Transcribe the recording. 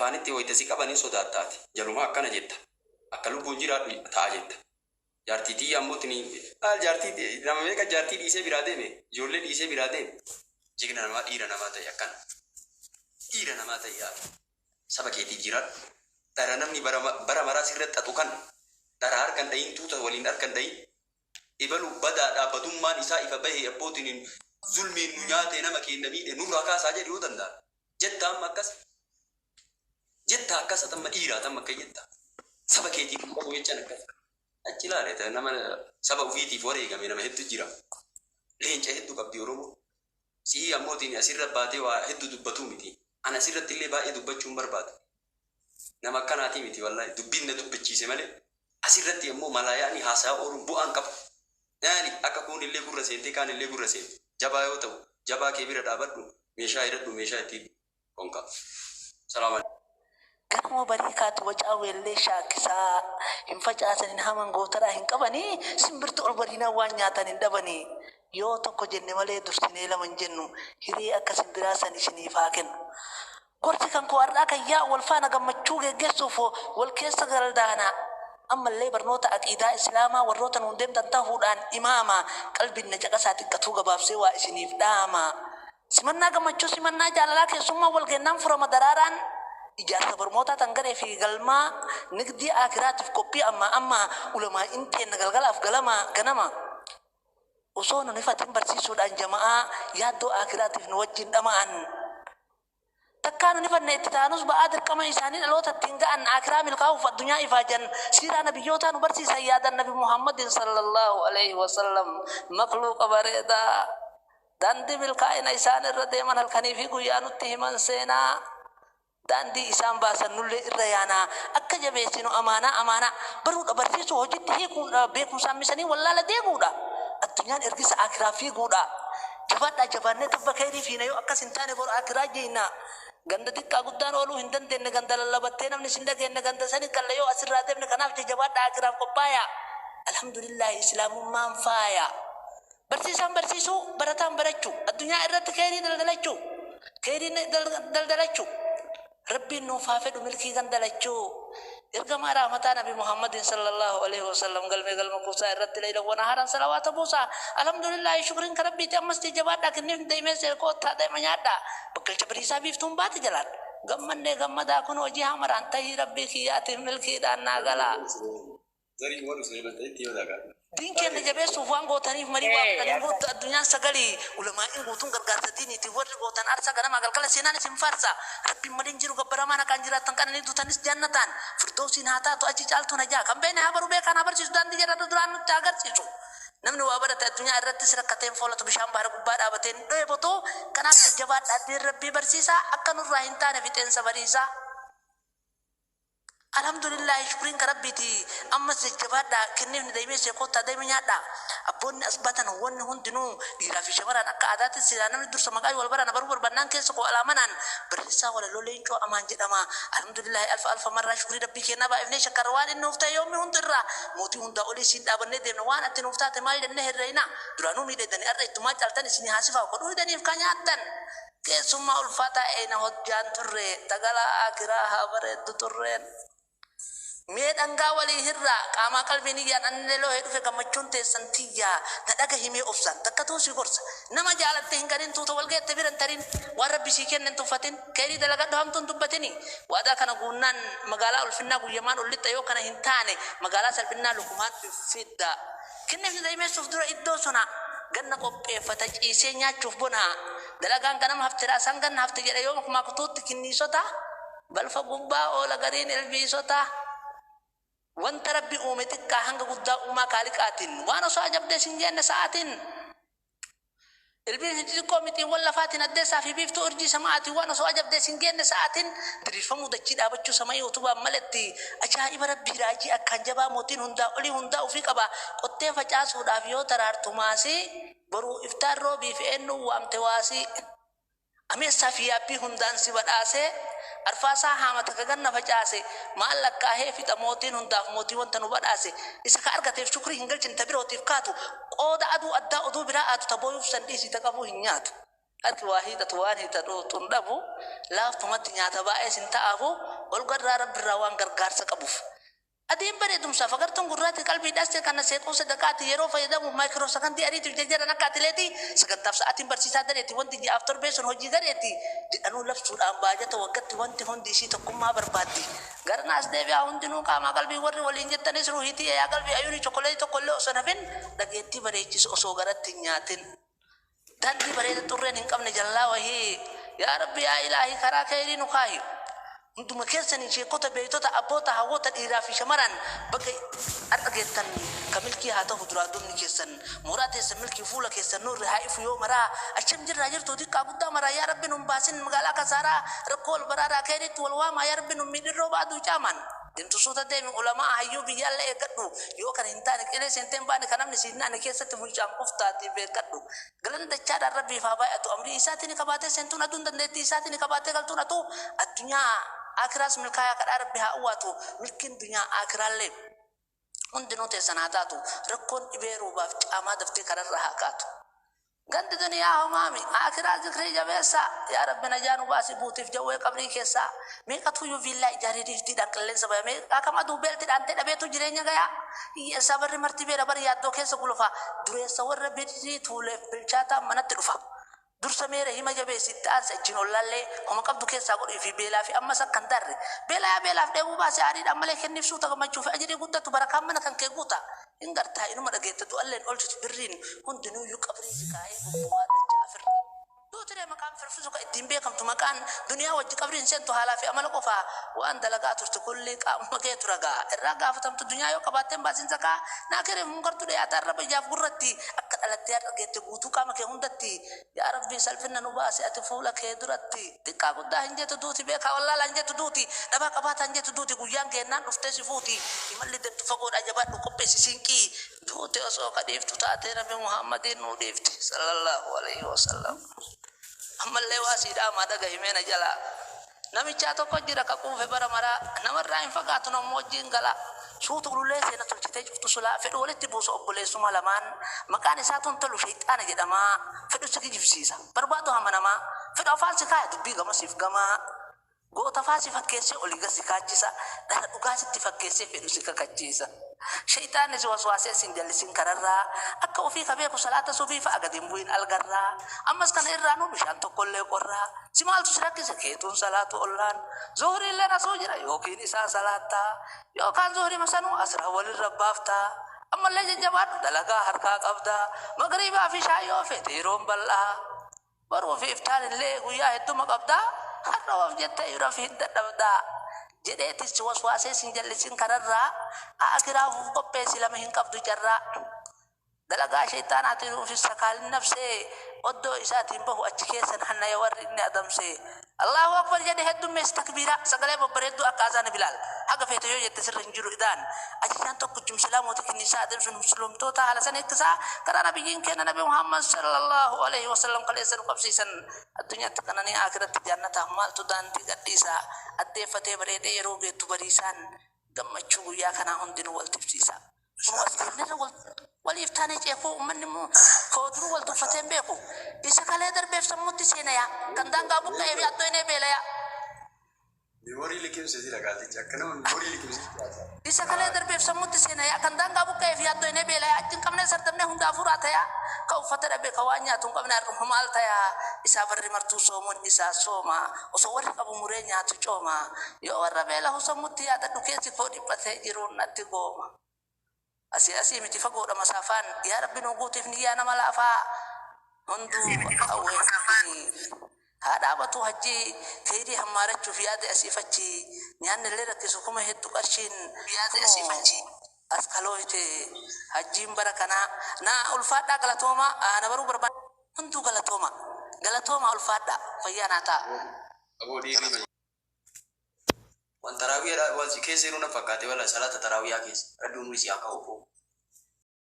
afaanitti wayitasi qabanii sodaataati jaluma akkana jetta akka lubbuun jiraadhu ta'a jetta jaartiitii ammootini jaartii nama meeqa jaartii dhiisee biraa deeme ijoollee dhiisee biraa deeme jigna namaa dhiira namaa ta'e akkana dhiira namaa ta'e yaadu saba keetii jiraadhu dara namni bara maraa sirratti xaxu kan dara harkan dhayin tuuta waliin harkan dhayin ibalu badaa dhaabbatummaan isaa ifa bahee abbootiin zulmiin nu nyaatee nama keenya miidhe nurraa kaasaa jedhu yoo danda'a jetta amma akkas atamma dhiiraa tamma akka jetta saba keetiif qabu jechaan akkas achi ilaale nama saba ufiitiif wareegame nama hedduu jira leenca hedduu qabdi Oromoo sii ammootiin asirra baatee waa hedduu dubbatuu miti ana asirratti illee baay'ee dubbachuun barbaada nama akkanaatii miti wallaahi dubbiin na dubbachiise malee asirratti immoo malaayaanii haasaa ooluun bu'aan qabu yaani akka kun illee gurra seentee kaan illee gurra seente jabaa yoo ta'u jabaa kee bira dhaabadhu meeshaa hidhadhu meeshaa ittiin konka salaam Kamu bari kaatu wajaa weellee shaakisaa hin facaasan hin haman gootaraa hin qabanii simbirtu ol bariinaa waan nyaatan hin dhabanii yoo tokko jenne malee dursinee lama hin jennu hiree akka simbiraa san isiniif haa kennu. Gorsi kan koo har'aa kan yaa wal faana gammachuu geggeessuuf wal keessa galdaana ammallee barnoota aqiidaa islaamaa warroota nuun deemtan ta'uudhaan imaama qalbiin na caqasaa xiqqatuu gabaabsee waa isiniif dhaama. Simannaa gammachuu simannaa jaalalaa keessummaa wal gennaan furama daraaraan ijaarsa barmoota tangaree fi galmaa nigdii akiraatiif qophii amma ulamaa inteen galgalaaf ganama osoo nu nifatin barsiisuudhaan jama'aa yaaddoo akiraatiif nu wajjin dhama'an takkaa nu nifanne itti taanus ba'aa dirqama isaanii dhaloota ittiin ga'an akiraa milkaa'uuf addunyaa ifaajan siiraa nabiyyootaa nu barsiisan yaadan nabi Muhammadin sallallahu alaihi wasallam makluuqa bareedaa daandii milkaa'ina isaan irra deeman halkanii fi guyyaa nutti himan seenaa dandi isaan baasan nullee irra yaanaa akka jabeessinu amaanaa baruudha barsiisuu hojiitti hiikuudha beekumsaan misanii wallaala deemuudha addunyaan ergisa akiraa fiiguudha jabaannee tabba keerii fiina yoo akkas hin taane bor akiraa jeenna ganda xiqqaa guddaan ooluu hin dandeenye ganda lallabattee namni sin dhageenye ganda sanii kalla yoo asirraa deemne kanaaf jabaadhaa akiraaf qophaaya alhamdulillah islaamummaan faaya barsiisaan barsiisuu barataan barachuu addunyaa irratti keerii daldalachuu ربي إنه فافد ملكي غندلتشو إرجع رحمة نبي محمد صلى الله عليه وسلم قال مكوسا رت ليلا ونهارا صلوات بوسا الحمد لله شكرا كربي تمس تجبات لكن دايما سيركو تا دايما يادا بكل جبري سابيف تم بات جلال غمن دي غمدا كون وجه امران تي ربي خيات ملكي دانا غلا زري مولو سيبت تيو داغا دين كان جبه سوفان غوتاني مري وقت الدنيا سغلي علماء غوتون غرغرتني تي ور غوتان ارسا غنا ماغل كلا سينان سيمفارسا ربي مدين جيرو غبرمانا كانجراتن كان ني دوتانس جنتان فردوسين هاتا تو اجي چالتو نجا كم بين هبرو به كان هبر سيدان دي جرا دران تاغر سيچو نمن وابرت الدنيا رت سركتين فولت بشام بار غبار ابتين دويبتو كان جواد ادير ربي برسيسا اكن راهنتان فيتن سبريسا alhamdulillah syukurin karabbiti amma sejabada kennif ni daime se kota daime nyada abon asbatan won hundinu dira fi shamaran akka adati silana mi dur sama kai wal barana baru berbanang ke ko alamanan berisa wala lolenco aman jedama alhamdulillah alf marra syukuri rabbi kena ba ifne shakarwan nufta yawmi hundira moti hunda oli sinda banne de wan atin nufta te mai denne herreina duranu mi de dani arra ituma caltan sini hasifa ko du dani kanyatan ke summa ulfata ena hojjan turre tagala akhirah habare turren meedanga wali hirra qama qalbini yan annelo hedu fe gamachun te santiya da daga hime ofsan takatu si gorsa nama jalatte hingarin tu to walge tabiran tarin wa rabbi si kennen tu fatin kayri dalaga do hamtun tubatini wada kana gunnan magala ulfinna guyaman ulitta yo kana hintane magala salbinna lukumat fidda kinne fi dayme sufdura iddo sona ganna qoppe fata ciise nyaachuf bona dalagan kanam haftira sangan hafti jere yo kuma kutut kinni sota bal fa gubba o la garin elbi sota وانت ربي أمتك كهنگ قدا أمة كالكاتين وانا سو أجب سنجين ساعتين البين هجي كوميتي ولا فاتن الدسا في بيفتو أرجي سماعتي وانا سو أجب سنجين ساعتين دريش فمو دجي دابتشو سماي وطبا ملتي أجائب ربي راجي أكان جبا موتين هندا أولي هندا وفي قبا قطين فجاس ودافيو ترار تماسي برو افتار رو بيفي انو وامتواسي أمي السافيا بي هندان سيبت آسي arfasa hamata kaganna facaase maalaka heefi tamotin hundaf moti wonta no badase isa ka argate shukri hingal cin tabirotif kaatu qoda adu adda udu biraatu taboyuf sandisi takabu hinyaatu Ati waa hiixatu waan hiixatu xundabu laaftumatti nyaata baay'ee sin ta'aafu ol garraa rabbirraa waan gargaarsa qabuuf. Adiin bareedumsaaf agartuun gurraatti qalbii dhaste kana seequu sadaqaati yeroo fayyadamu maayikiroo sakandii ariitiif jajjaran akka atileetii sagantaaf sa'aatiin barsiisaa dareeti wanti ji'aaf torbee sun hojii dareeti jedhanuu labsuudhaan baajata waggatti wanti hundi isii tokkummaa barbaaddi. Garnaas deebi'aa hundinuu qaamaa qalbii warri waliin jettanis ruuhiitii yaa qalbii ayyuuni chokkoleetii tokkollee osoo nafin dhageettii bareechisu osoo garatti hin nyaatin. Danti bareeda xurreen hin qabne jallaa wahii yaa rabbi yaa ilaahi karaa keerii nu kaayi. Untuk keessa sheekota beektota abboota hawwata dhiiraa fi shamaran bakka argeettan ka milkii haa ta'u duraa dumni keessan mooraa teessan milkii fuula keessan nurri haa ifu yoo maraa acham jirraa jirtu xiqqaa guddaa maraa yaa rabbi nun baasin magaalaa kasaaraa rakkoo wal baraaraa keenitti wal waamaa yaa rabbi nun miidhirroo baaduu caaman. Dintu suuta deemi ulamaa hayyuu biyyaallee eeggadhu yoo kan hin taane qilee seenteen baane kan namni siinnaane keessatti muncaan qoftaati beekadhu. Galan dachaadhaan rabbiif haa baay'atu amrii isaatiin qabaatee seentuun aduun dandeettii isaatiin qabaatee galtuun atu addunyaa akhiras milkaaya kadhaa rabbi haa uwwaatu milkiin dunyaa akhiraallee hundinuu teessan haa taatu rakkoon dhibee roobaaf caamaa daftee kararra haa kaatu. Ganti duniyaa homaami akhiraa zikrii jabeessa yaa rabbi najaanu baasii buutiif jawwee qabrii keessaa meeqatu iyyuu viillaa ijaarii diiftiidhaan qilleensa baya meeqa kam aduu beeltiidhaan ta'e dhabeetu jireenya gayaa hiyyeessaa barri marti beela bari yaaddoo keessa gulufa dureessa warra bidii tuuleef bilchaataa manatti dhufa. Dursa meera hima jabeessitti aansa ijjiin ollallee homa qabdu keessaa godhii fi beelaa fi ammas akkan darre beelaa beelaaf dheebuu baasee aariidhaan malee kenniif suuta gammachuu fi ajirii guddatu barakaan mana kan kee guuta hin gartaa inuma dhageettatu alleen olchitu birriin hundinuu iyyuu qabrii zikaayee bobbo'aa dachaa firri. Duutire maqaan firfisu ka ittiin beekamtu maqaan duniyaa wajji qabriin seentu haalaa fi amala qofaa waan dalagaa turte kulli qaama keetu ragaa irraa gaafatamtu duniyaa yoo qabaatteen baasiin zakaa naa keree mungartu dhiyaataan rabba ijaaf gurratti akka dhalattee argeette guutuu qaama kee hundatti yaa rabbii salphina nu baase ati fuula kee duratti xiqqaa guddaa hin jettu duuti beekaa wallaalaa hin jettu duuti dhabaa qabaataa hin jettu duuti guyyaan geennaan dhuftee si fuuti imalli deemtu fagoodhaa jabaadhu qopheessi siinqii duuti osoo kadhiiftu taatee nabi Muhammadiin nuu dhiifti sallallahu alaihi wasallam. Ammallee waa siidhaa maa dhagahimee jala namichaa tokko jira ka quufe bara maraa namarraa hin fagaatu nammoo wajjin gala suutu ulullee seena tolchitee cuftu sulaa fedhu walitti buusu obboleessuma lamaan maqaan isaa tontolu shayxaana jedhamaa fedhu si kijibsiisa barbaadu hamanamaa fedhu afaan si kaaya dubbii gamasiif gamaa goota faasi fakkeessee olii gasi kaachisa dhala dhugaa sitti fakkeessee fedhu si kakachiisa. Shaytaan is waswaasee sin jallisin kararraa akka ofii ka beeku salaata suufii fa'a gadi hin bu'in algarraa ammas kana irraa nu bishaan tokkollee qorraa si maaltu si rakkise keetuun salaatu ollaan zuhriillee nasuu jira yookiin isaa salaattaa yookaan zuhrii masanuu asra walirra baaftaa ammallee jajjabaadhu dalagaa harkaa qabdaa magriibaa fi shaayoo fete yeroon bal'aa baruu fi iftaanillee guyyaa hedduma qabdaa har'a of jettee yeroo fi hidda dhabdaa. Jedheetis waswaasee sin jallisin kararraa akiraaf qopheessi lama hin qabdu jarraa dalagaa shayxaanaatiin ufis sakaalin nafsee oddoo isaatiin bahu achi keessan hannaya warri inni adamsee Allahu akbar jedhe heddummees takbiira sagalee babbareedduu akka azaana Bilaal haga feete yoo jette sirra hin jiru idaan ajajaan tokko islaamoota kinnisaa adamsuun muslimtoota haala san eegsisaa karaa nabiyyiin kenna nabi Muhammad sallallahu alaihi wasallam kaleessan qabsiisan addunyaatti kananii akiratti jannataa maaltu daandii gadhiisaa addeeffatee bareedee yeroo geettu bariisaan gammachuu guyyaa kanaa hundinuu wal tibsiisa. Waliif taanee ceekuu uummanni kooduruu wal tuffateen beeku isa kalee darbeef sammuutti seenaya kan daangaa buqqa'ee fi addoo inni beelaya. Memorii liqimsi si lagaaticha akkana memorii liqimsi. Isa kalee darbeef sammuutti seenaya kan daangaa buqqa'ee fi addoo inni beelaya achiin qabnee sardamnee hundaa furaa ta'aa ka uffata dhabee ka waan nyaatu hin qabne har'uma maal ta'aa isaa barri martuu soomuun isaa sooma osoo warri qabu muree nyaatu cooma yoo warra beelahu sammuutti yaadadhu keessi koo dhiphatee jiruun natti gooma. Asii miti fagoodha masaafaan yaa rabbi nu guutiif niyyaa nama laafaa hunduu hawwee haadhaabatu hajjii keeydii hammaarachuuf yaada asiifachi nyaanni illee rakkisu kuma hedduu qarshiin yaada asiifachi as kalooyte hajjiin bara kanaa naa ulfaadhaa galatooma na baruu barbaada hunduu galatooma ulfaadhaa fayyaa naa ta'a. Wan tarawih ada wal si keessa yeroo na fakkaate wala salaata tarawih keessa radduun wisi akka ofu